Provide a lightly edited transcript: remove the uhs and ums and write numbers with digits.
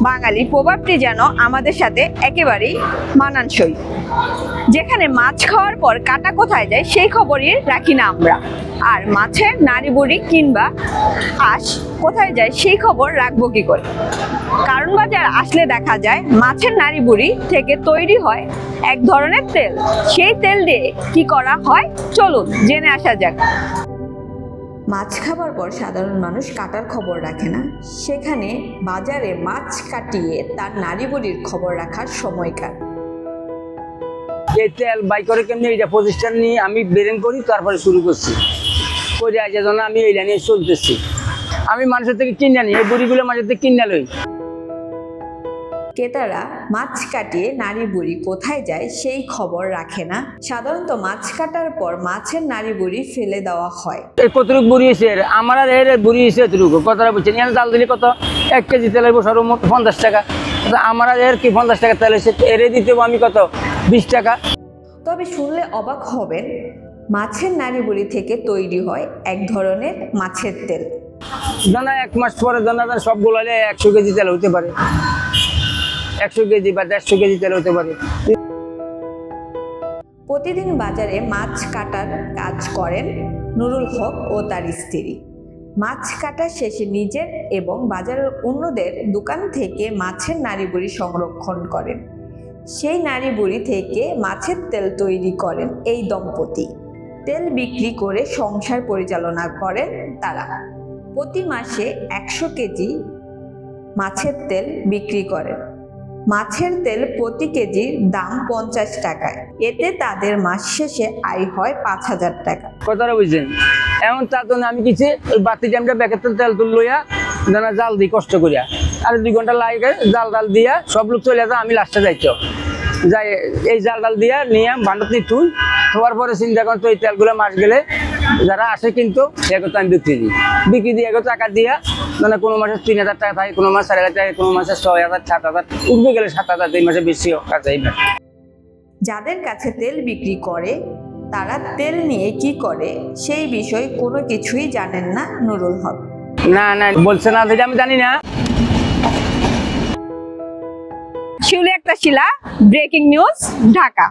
বাঙালি প্রভাবটি যেন আমাদের সাথে একেবারেই মানানসই। যেখানে মাছ খাওয়ার পর কাটা কোথায় যায় সেই খবরই রাখি না আমরা, আর মাছের নাড়ি বুড়ি কিংবা আঁশ কোথায় যায় সেই খবর রাখবো কি করে। কারণ বাজার আসলে দেখা যায় মাছের নাড়ি বুড়ি থেকে তৈরি হয় এক ধরনের তেল। সেই তেল দিয়ে কি করা হয় চলুন জেনে আসা যাক। মাছ খাবার পর সাধারণ মানুষ কাটার খবর রাখে না, সেখানে বাজারে মাছ কাটিয়ে তার নাড়ি বুড়ির খবর রাখার সময়কার। এই তেল বাই করে কেমনি এইটা প্রতিষ্ঠান নিয়ে আমি বেরেন করি, তারপরে শুরু করছি করে আসে জন্য আমি এই লাইনে চলতেছি। আমি মানুষের থেকে কিনে আনি, এই বুড়িগুলো মানুষের থেকে কিনে লই। ক্রেতারা মাছ কাটিয়ে নাড়ি বুড়ি কোথায় যায় সেই খবর রাখে না। সাধারণত মাছ কাটার পর মাছের নাড়ি বুড়ি ফেলে দেওয়া হয়। এই কতটুকু বুড়ি এসে আমার আর এর বুড়ি এসে এতটুকু কথাটা বলছেন, এখানে জাল দিলে কত 1 কেজি তেল আসবো সর্বমোট 50 টাকা। আমার আর এর কি 50 টাকা তেল এসে এরে দিতে আমি কত 20 টাকা। তবে শুনলে অবাক হবেন, মাছের নাড়ি বুড়ি থেকে তৈরি হয় এক ধরনের মাছের তেল। দানা 1 মাস পরে দানা সবগুলো 100 কেজি তেল হতে পারে, 100 কেজি বা 150 কেজি তেল হতে পারে। প্রতিদিন বাজারে মাছ কাটার কাজ করেন নুরুল হক ও তার স্ত্রী। মাছ কাটা শেষে নিজের এবং বাজারের অন্যদের দোকান থেকে মাছের নাড়ি বুড়ি সংরক্ষণ করেন। সেই নাড়ি বুড়ি থেকে মাছের তেল তৈরি করেন এই দম্পতি। তেল বিক্রি করে সংসার পরিচালনা করেন তারা। প্রতি মাসে 100 কেজি মাছের তেল বিক্রি করেন। মাছের তেল প্রতি কেজির দাম 50 টাকায়। এতে তাদের মাস শেষে আয় হয় 5000 টাকা। কথাটা বুঝছেন? এমন তার জন্য আমি কিছু ওই বাতি টাইমটা ব্যাগের তেল তুল লইয়া দানা জাল দিই কষ্ট করিয়া, আর 2 ঘন্টা লাগে জাল ডাল দিয়া সব লোক চলে যায়, আমি লাস্টে যাইছ যাই এই জাল ডাল দিয়া নিয়ে ভান্ডার দিয়ে থুই। থোয়ার পরে চিন্তা করেন তো এই তেলগুলো মাস গেলে যারা আসে কিন্তু এগোতে আমি বিক্রি দিয়ে এগো টাকা দিয়া, মানে কোনো মাসে 3000 টাকা থাকে, কোনো মাস 4500 টাকা, কোনো মাসে 6000 7000 উঠবে গেলে 7000, এই মাসে বেশি কাজ। যাদের কাছে তেল বিক্রি করে তারা তেল নিয়ে কি করে সেই বিষয়ে কোনো কিছুই জানেন না নুরুল হক। না বলছে না, সেটা আমি জানি না। শিউলি আক্তার শিলা, ব্রেকিং নিউজ, ঢাকা।